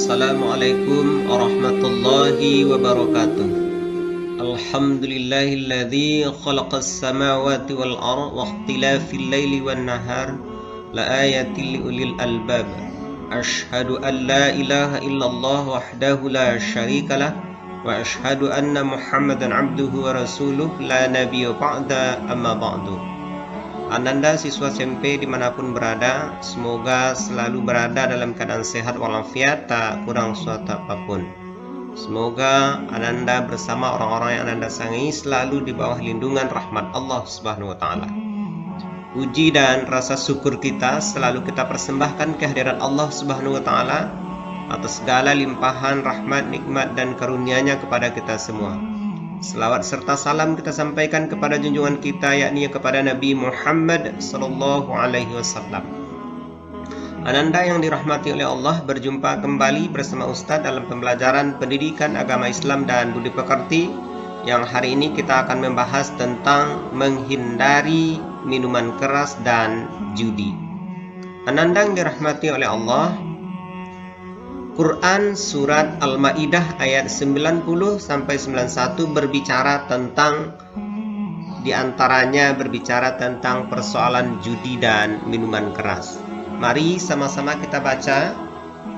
Assalamualaikum warahmatullahi wabarakatuh. Alhamdulillahilladzi khalaqas samawati wal ardh wa ikhtilafil laili wan nahar la ayatil liulil albab. Asyhadu an la ilaha illallah wahdahu la syarikalah wa asyhadu anna Muhammadan abduhu wa rasuluh la nabiyya ba'da amma ba'du. Ananda siswa SMP dimanapun berada, semoga selalu berada dalam keadaan sehat walafiat, tak kurang suatu apapun. Semoga Ananda bersama orang-orang yang Ananda sayangi selalu di bawah lindungan rahmat Allah Subhanahu wa Ta'ala. Puji dan rasa syukur kita selalu kita persembahkan kehadiran Allah Subhanahu wa Ta'ala atas segala limpahan rahmat, nikmat dan karunia-Nya kepada kita semua. Selawat serta salam kita sampaikan kepada junjungan kita, yakni kepada Nabi Muhammad sallallahu alaihi wasallam. Ananda yang dirahmati oleh Allah, berjumpa kembali bersama Ustadz dalam pembelajaran pendidikan agama Islam dan budi pekerti, yang hari ini kita akan membahas tentang menghindari minuman keras dan judi. Ananda yang dirahmati oleh Allah, Quran surat Al-Maidah ayat 90 sampai 91 berbicara tentang, diantaranya berbicara tentang persoalan judi dan minuman keras. Mari sama-sama kita baca.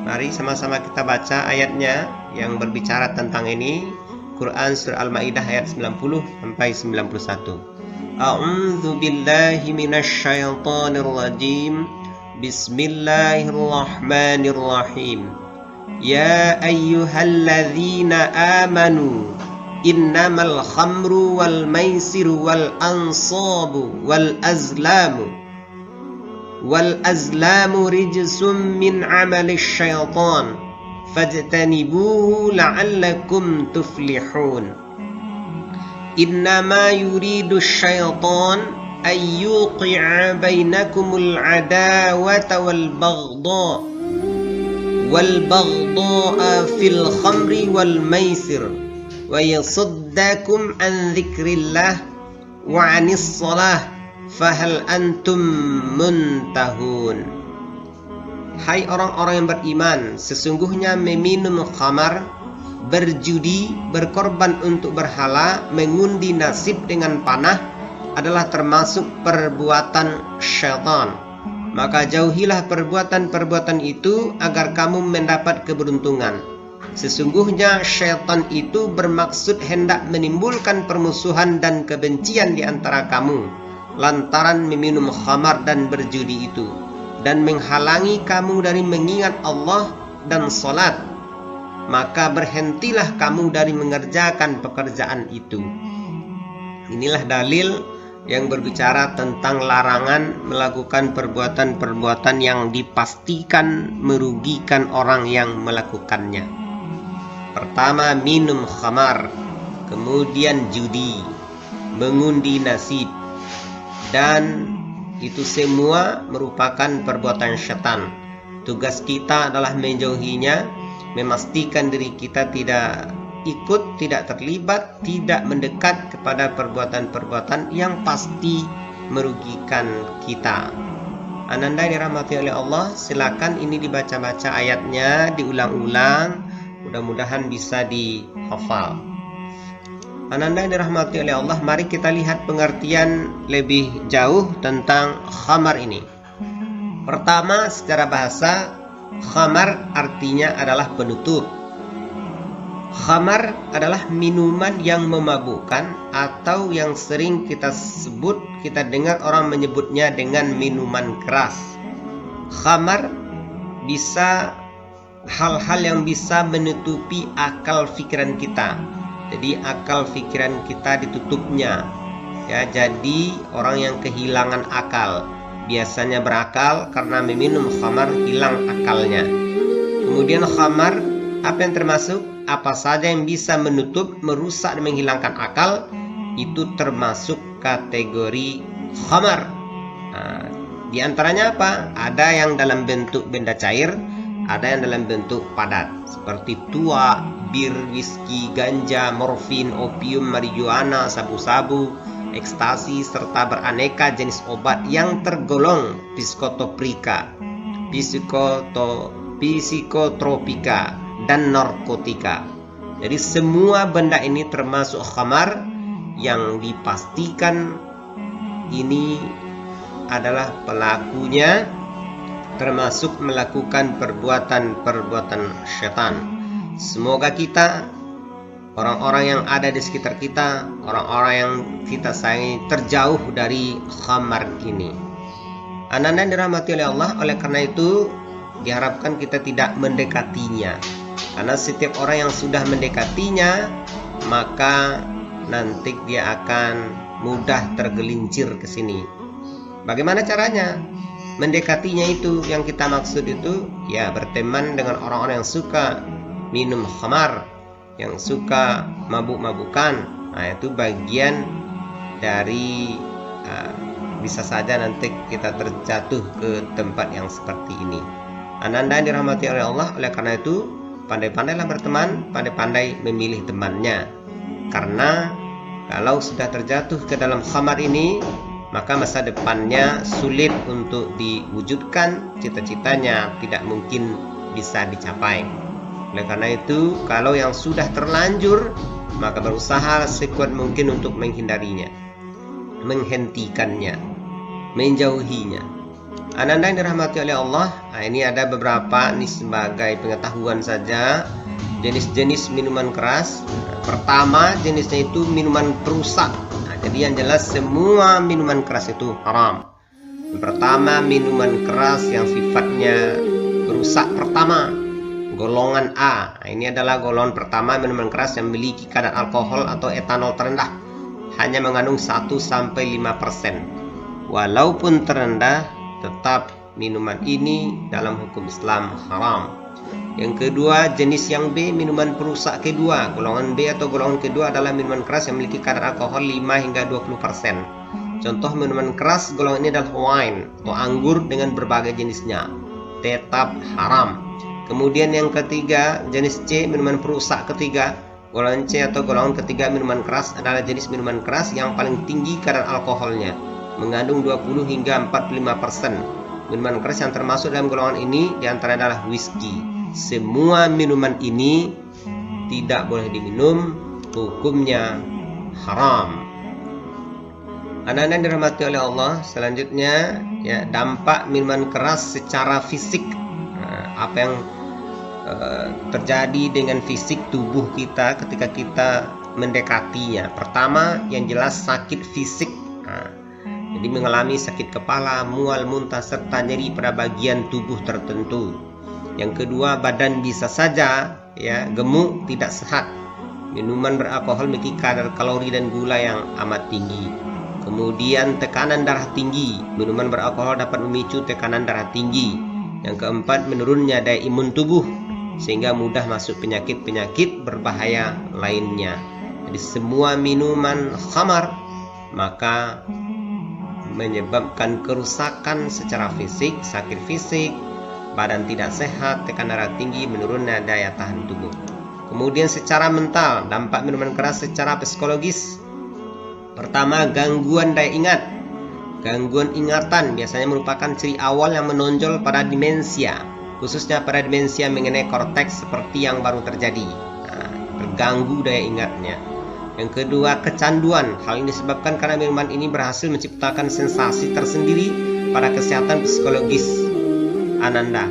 Mari sama-sama kita baca ayatnya yang berbicara tentang ini. Quran surat Al-Maidah ayat 90 sampai 91. A'udzu billahi minasyaitonir rajim. Bismillahirrahmanirrahim. Ya ayyuhalladzina amanu innamal khamru wal maisiru wal ansabu wal azlamu rijsum min amali syaitan fajtanibuhu la'allakum tuflihun. Innama yuridu syaitan ayyuqi'a bainakumul adawata wal baghdha fil khamri wal maisir wa yasuddakum an dzikrillah wa anis salah fahal antum muntahun. Hai orang-orang yang beriman, sesungguhnya meminum khamar, berjudi, berkorban untuk berhala, mengundi nasib dengan panah adalah termasuk perbuatan syaitan. Maka jauhilah perbuatan-perbuatan itu agar kamu mendapat keberuntungan. Sesungguhnya syaitan itu bermaksud hendak menimbulkan permusuhan dan kebencian di antara kamu lantaran meminum khamar dan berjudi itu, dan menghalangi kamu dari mengingat Allah dan salat. Maka berhentilah kamu dari mengerjakan pekerjaan itu. Inilah dalil yang berbicara tentang larangan melakukan perbuatan-perbuatan yang dipastikan merugikan orang yang melakukannya. Pertama, minum khamar, kemudian judi, mengundi nasib, dan itu semua merupakan perbuatan syaitan. Tugas kita adalah menjauhinya, memastikan diri kita tidak ikut, tidak terlibat, tidak mendekat kepada perbuatan-perbuatan yang pasti merugikan kita. Ananda dirahmati oleh Allah, silakan ini dibaca-baca ayatnya, diulang-ulang, mudah-mudahan bisa dihafal. Ananda dirahmati oleh Allah, mari kita lihat pengertian lebih jauh tentang khamar ini. Pertama, secara bahasa, khamar artinya adalah penutup. Khamar adalah minuman yang memabukkan atau yang sering kita sebut, kita dengar orang menyebutnya dengan minuman keras. Khamar bisa hal-hal yang bisa menutupi akal pikiran kita. Jadi akal pikiran kita ditutupnya. Ya, jadi orang yang kehilangan akal, biasanya berakal karena meminum khamar hilang akalnya. Kemudian khamar, apa yang termasuk? Apa saja yang bisa menutup, merusak dan menghilangkan akal, itu termasuk kategori khamar. Nah, di antaranya apa? Ada yang dalam bentuk benda cair, ada yang dalam bentuk padat, seperti tua, bir, whisky, ganja, morfin, opium, marijuana, sabu-sabu, ekstasi, serta beraneka jenis obat yang tergolong psikotoprika, psikotropika, dan narkotika. Jadi semua benda ini termasuk khamar yang dipastikan ini adalah pelakunya termasuk melakukan perbuatan-perbuatan syaitan. Semoga kita, orang-orang yang ada di sekitar kita, orang-orang yang kita sayangi, terjauh dari khamar ini. Ananda dirahmati oleh Allah, oleh karena itu diharapkan kita tidak mendekatinya. Karena setiap orang yang sudah mendekatinya, maka nanti dia akan mudah tergelincir ke sini. Bagaimana caranya? Mendekatinya itu yang kita maksud itu ya berteman dengan orang-orang yang suka minum khamar, yang suka mabuk-mabukan. Nah, itu bagian dari bisa saja nanti kita terjatuh ke tempat yang seperti ini. Ananda dirahmati oleh Allah, oleh karena itu pandai-pandailah berteman, pandai-pandai memilih temannya. Karena kalau sudah terjatuh ke dalam khamar ini, maka masa depannya sulit untuk diwujudkan, cita-citanya tidak mungkin bisa dicapai. Oleh karena itu, kalau yang sudah terlanjur, maka berusaha sekuat mungkin untuk menghindarinya, menghentikannya, menjauhinya. Ananda yang dirahmati oleh Allah, nah ini ada beberapa, ini sebagai pengetahuan saja, jenis-jenis minuman keras. Pertama, jenisnya itu minuman perusak. Jadi yang jelas semua minuman keras itu haram. Yang pertama, minuman keras yang sifatnya perusak pertama, golongan A. Nah, ini adalah golongan pertama minuman keras yang memiliki kadar alkohol atau etanol terendah, hanya mengandung 1-5%. Walaupun terendah, tetap minuman ini dalam hukum Islam haram. Yang kedua, jenis yang B, minuman perusak kedua. Golongan B atau golongan kedua adalah minuman keras yang memiliki kadar alkohol 5-20%. Contoh minuman keras golongan ini adalah wine atau anggur dengan berbagai jenisnya, tetap haram. Kemudian yang ketiga, jenis C, minuman perusak ketiga. Golongan C atau golongan ketiga minuman keras adalah jenis minuman keras yang paling tinggi kadar alkoholnya, mengandung 20-45%. Minuman keras yang termasuk dalam golongan ini diantara adalah whisky. Semua minuman ini tidak boleh diminum, hukumnya haram. Anak-anak dirahmati oleh Allah, selanjutnya ya, dampak minuman keras secara fisik. Apa yang terjadi dengan fisik tubuh kita ketika kita mendekatinya? Pertama, yang jelas sakit fisik. Jadi mengalami sakit kepala, mual, muntah, serta nyeri pada bagian tubuh tertentu. Yang kedua, badan bisa saja ya gemuk, tidak sehat. Minuman beralkohol memiliki kadar kalori dan gula yang amat tinggi. Kemudian tekanan darah tinggi. Minuman beralkohol dapat memicu tekanan darah tinggi. Yang keempat, menurunnya daya imun tubuh sehingga mudah masuk penyakit-penyakit berbahaya lainnya. Jadi semua minuman khamar maka menyebabkan kerusakan secara fisik, sakit fisik, badan tidak sehat, tekanan darah tinggi, menurunnya daya tahan tubuh. Kemudian secara mental, dampak minuman keras secara psikologis. Pertama, gangguan daya ingat. Gangguan ingatan biasanya merupakan ciri awal yang menonjol pada demensia, khususnya pada demensia mengenai korteks seperti yang baru terjadi. Terganggu daya ingatnya. Yang kedua, kecanduan. Hal ini disebabkan karena minuman ini berhasil menciptakan sensasi tersendiri pada kesehatan psikologis Ananda.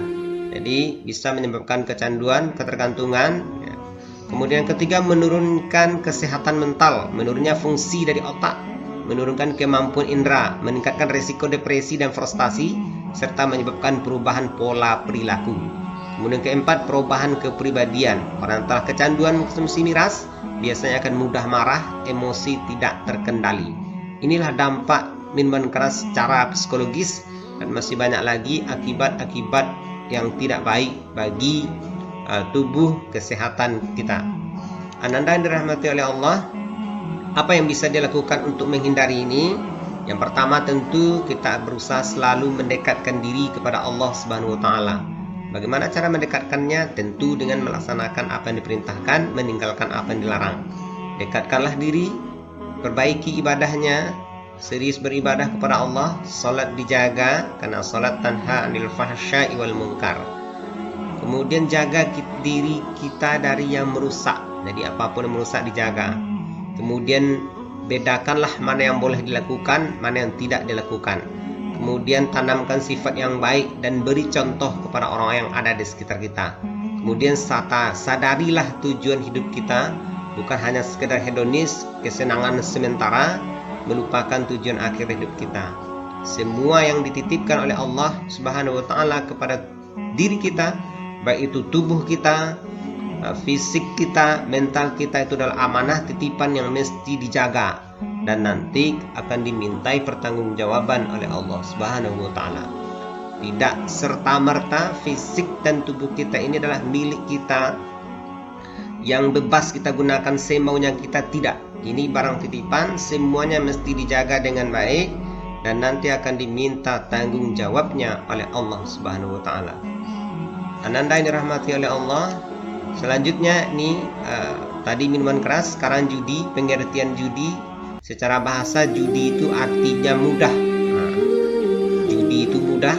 Jadi bisa menyebabkan kecanduan, ketergantungan. Kemudian yang ketiga, menurunkan kesehatan mental, menurunnya fungsi dari otak, menurunkan kemampuan indera, meningkatkan risiko depresi dan frustasi, serta menyebabkan perubahan pola perilaku. Kemudian keempat, perubahan kepribadian. Orang telah kecanduan konsumsi miras biasanya akan mudah marah, emosi tidak terkendali. Inilah dampak minuman keras secara psikologis, dan masih banyak lagi akibat-akibat yang tidak baik bagi tubuh kesehatan kita. Ananda yang dirahmati oleh Allah, apa yang bisa dilakukan untuk menghindari ini? Yang pertama, tentu kita berusaha selalu mendekatkan diri kepada Allah Subhanahu wa taala. Bagaimana cara mendekatkannya? Tentu dengan melaksanakan apa yang diperintahkan, meninggalkan apa yang dilarang. Dekatkanlah diri, perbaiki ibadahnya, serius beribadah kepada Allah, salat dijaga karena salat tanha 'anil fahsya'i wal munkar. Kemudian jaga diri kita dari yang merusak. Jadi apapun yang merusak dijaga. Kemudian bedakanlah mana yang boleh dilakukan, mana yang tidak dilakukan. Kemudian tanamkan sifat yang baik dan beri contoh kepada orang yang ada di sekitar kita. Kemudian sadarilah tujuan hidup kita, bukan hanya sekedar hedonis, kesenangan sementara, melupakan tujuan akhir hidup kita. Semua yang dititipkan oleh Allah Subhanahu wa taala kepada diri kita, baik itu tubuh kita, fisik kita, mental kita, itu adalah amanah titipan yang mesti dijaga dan nanti akan dimintai pertanggungjawaban oleh Allah Subhanahu wa taala. Tidak serta-merta fisik dan tubuh kita ini adalah milik kita yang bebas kita gunakan semaunya kita, tidak. Ini barang titipan, semuanya mesti dijaga dengan baik dan nanti akan diminta tanggung jawabnya oleh Allah Subhanahu wa taala. Ananda yang dirahmati oleh Allah, selanjutnya nih tadi minuman keras, sekarang judi. Pengertian judi secara bahasa, judi itu artinya mudah. Judi itu mudah.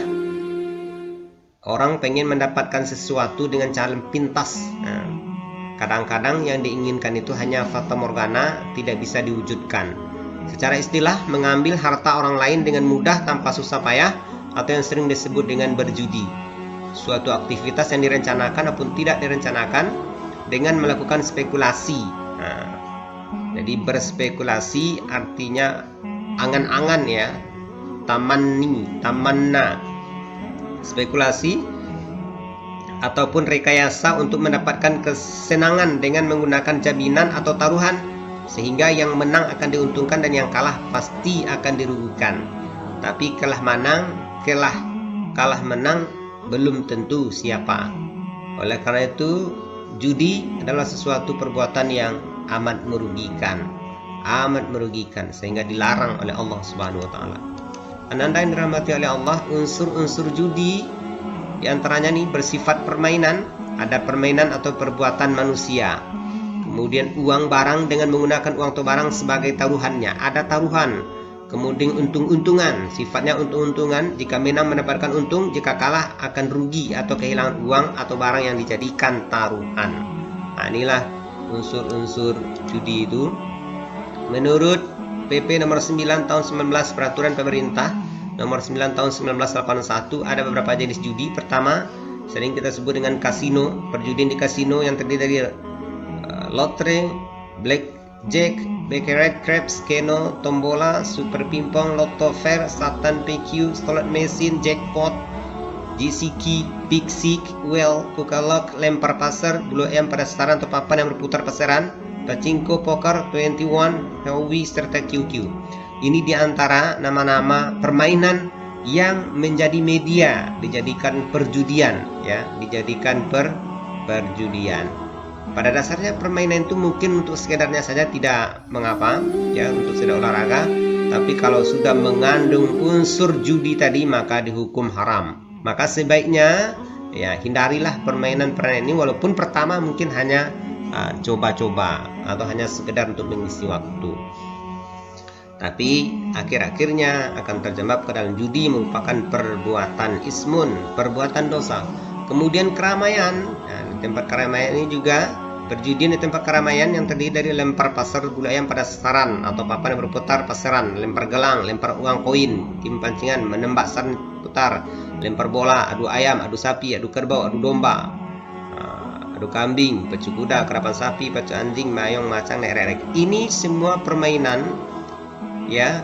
Orang pengen mendapatkan sesuatu dengan cara pintas. Kadang-kadang yang diinginkan itu hanya fata morgana, tidak bisa diwujudkan. Secara istilah, mengambil harta orang lain dengan mudah tanpa susah payah, atau yang sering disebut dengan berjudi. Suatu aktivitas yang direncanakan ataupun tidak direncanakan dengan melakukan spekulasi. Jadi berspekulasi artinya angan-angan ya, tamanna. Spekulasi ataupun rekayasa untuk mendapatkan kesenangan dengan menggunakan jaminan atau taruhan, sehingga yang menang akan diuntungkan dan yang kalah pasti akan dirugikan. Tapi kalah menang belum tentu siapa. Oleh karena itu, judi adalah sesuatu perbuatan yang amat merugikan, sehingga dilarang oleh Allah Subhanahu wa taala. Ananda yang dirahmati oleh Allah, unsur-unsur judi diantaranya nih bersifat permainan. Ada permainan atau perbuatan manusia. Kemudian uang barang dengan menggunakan uang atau barang sebagai taruhannya. Ada taruhan. Kemudian untung-untungan, sifatnya untung-untungan. Jika menang mendapatkan untung, jika kalah akan rugi atau kehilangan uang atau barang yang dijadikan taruhan. Nah, inilah unsur-unsur judi itu. Menurut PP nomor 9 tahun 19 Peraturan Pemerintah nomor 9 tahun 1981, ada beberapa jenis judi. Pertama, sering kita sebut dengan kasino. Perjudian di kasino yang terdiri dari lotre, blackjack, baccarat, craps, keno, tombola, super pimpong, lotto fair, satan, PQ, slot machine, jackpot, GCK, piksik, well, kukalok, lempar pasar, bulu ayam pada sasaran atau papan yang berputar pasaran, pachinko, poker, 21, Howie, serta QQ. Ini diantara nama-nama permainan yang menjadi media, dijadikan perjudian, ya, dijadikan perjudian. Pada dasarnya permainan itu mungkin untuk sekedarnya saja tidak mengapa, ya, untuk sedang olahraga. Tapi kalau sudah mengandung unsur judi tadi maka dihukum haram. Maka sebaiknya ya hindarilah permainan-permainan ini, walaupun pertama mungkin hanya coba-coba atau hanya sekedar untuk mengisi waktu. Tapi akhir-akhirnya akan terjebak ke dalam judi, merupakan perbuatan ismun, perbuatan dosa. Kemudian keramaian, nah, di tempat keramaian ini juga perjudian di tempat keramaian yang terdiri dari lempar pasar bulu ayam pada sasaran atau papan yang berputar pasaran, lempar gelang, lempar uang koin, tim pancingan, menembak saran putar, lempar bola, adu ayam, adu sapi, adu kerbau, adu domba, adu kambing, pacu kuda, kerapan sapi, pacu anjing, mayong, macang, nerek. Ini semua permainan, ya.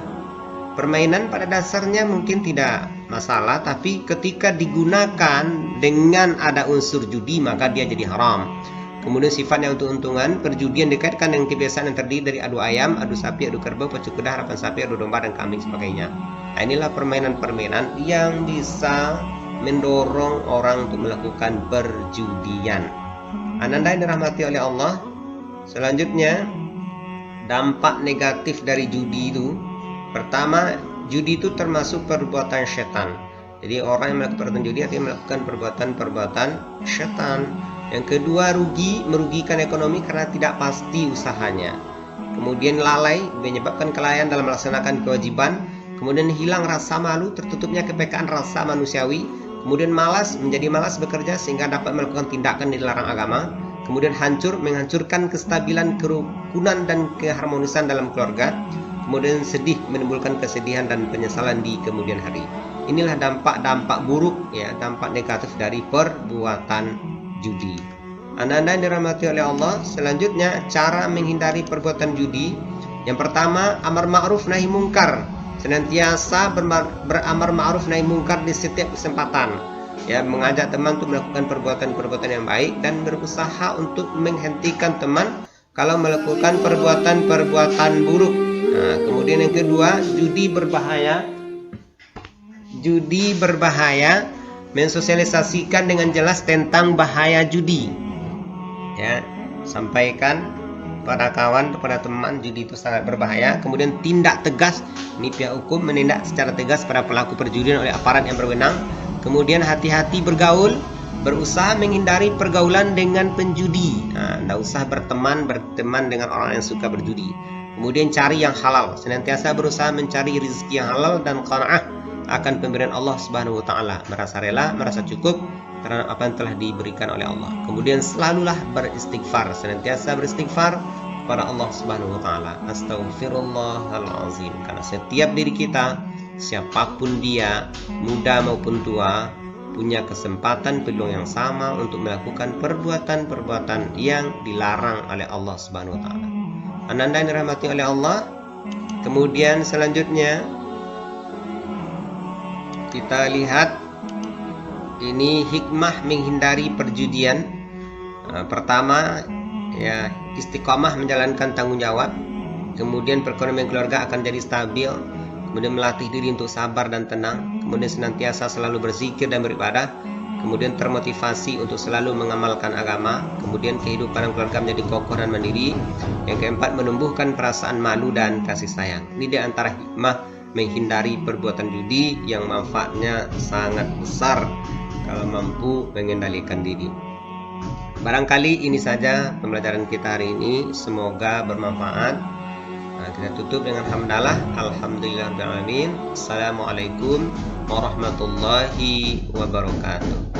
Permainan pada dasarnya mungkin tidak masalah, tapi ketika digunakan dengan ada unsur judi maka dia jadi haram. Kemudian sifatnya untung-untungan, perjudian dikaitkan dengan kebiasaan yang terdiri dari adu ayam, adu sapi, adu kerbau, pacu kuda, harapan sapi, adu domba, dan kambing sebagainya. Nah, inilah permainan-permainan yang bisa mendorong orang untuk melakukan perjudian. Ananda yang dirahmati oleh Allah, selanjutnya dampak negatif dari judi itu. Pertama, judi itu termasuk perbuatan setan. Jadi orang yang melakukan perbuatan judi artinya melakukan perbuatan-perbuatan setan. Yang kedua, merugikan ekonomi karena tidak pasti usahanya. Kemudian lalai, menyebabkan kelalaian dalam melaksanakan kewajiban. Kemudian hilang rasa malu, tertutupnya kepekaan rasa manusiawi. kemudian malas, menjadi malas bekerja sehingga dapat melakukan tindakan yang dilarang agama, kemudian menghancurkan kestabilan, kerukunan dan keharmonisan dalam keluarga, kemudian sedih, menimbulkan kesedihan dan penyesalan di kemudian hari. Inilah dampak-dampak buruk, ya, dampak negatif dari perbuatan judi. Anda-anda yang dirahmati oleh Allah, selanjutnya cara menghindari perbuatan judi. Yang pertama, amar ma'ruf nahi mungkar. Senantiasa beramar ma'ruf nahi mungkar di setiap kesempatan, ya, mengajak teman untuk melakukan perbuatan-perbuatan yang baik dan berusaha untuk menghentikan teman kalau melakukan perbuatan-perbuatan buruk. Nah, kemudian yang kedua, judi berbahaya, mensosialisasikan dengan jelas tentang bahaya judi, ya, sampaikan pada kawan, kepada teman, judi itu sangat berbahaya. Kemudian tindak tegas, ini pihak hukum menindak secara tegas pada pelaku perjudian oleh aparat yang berwenang. Kemudian hati-hati bergaul, berusaha menghindari pergaulan dengan penjudi. Nah, tidak usah berteman dengan orang yang suka berjudi. Kemudian cari yang halal, senantiasa berusaha mencari rezeki yang halal dan qanaah akan pemberian Allah Subhanahu wa taala, merasa rela, merasa cukup terhadap apa yang telah diberikan oleh Allah. Kemudian selalulah beristighfar, senantiasa beristighfar kepada Allah Subhanahu wa taala. Astaghfirullahalazim. Karena setiap diri kita, siapapun dia, muda maupun tua, punya kesempatan peluang yang sama untuk melakukan perbuatan-perbuatan yang dilarang oleh Allah Subhanahu wa taala. Anda yang dirahmati oleh Allah. Kemudian selanjutnya kita lihat ini hikmah menghindari perjudian. Pertama, ya, istiqomah menjalankan tanggung jawab. Kemudian perekonomian keluarga akan jadi stabil. Kemudian melatih diri untuk sabar dan tenang. Kemudian senantiasa selalu berzikir dan beribadah. Kemudian termotivasi untuk selalu mengamalkan agama. Kemudian kehidupan keluarga menjadi kokoh dan mandiri. Yang keempat, menumbuhkan perasaan malu dan kasih sayang. Ini di antara hikmah menghindari perbuatan judi yang manfaatnya sangat besar kalau mampu mengendalikan diri. Barangkali ini saja pembelajaran kita hari ini, semoga bermanfaat. Nah, kita tutup dengan hamdalah, alhamdulillahirabbil alamin. Assalamualaikum warahmatullahi wabarakatuh.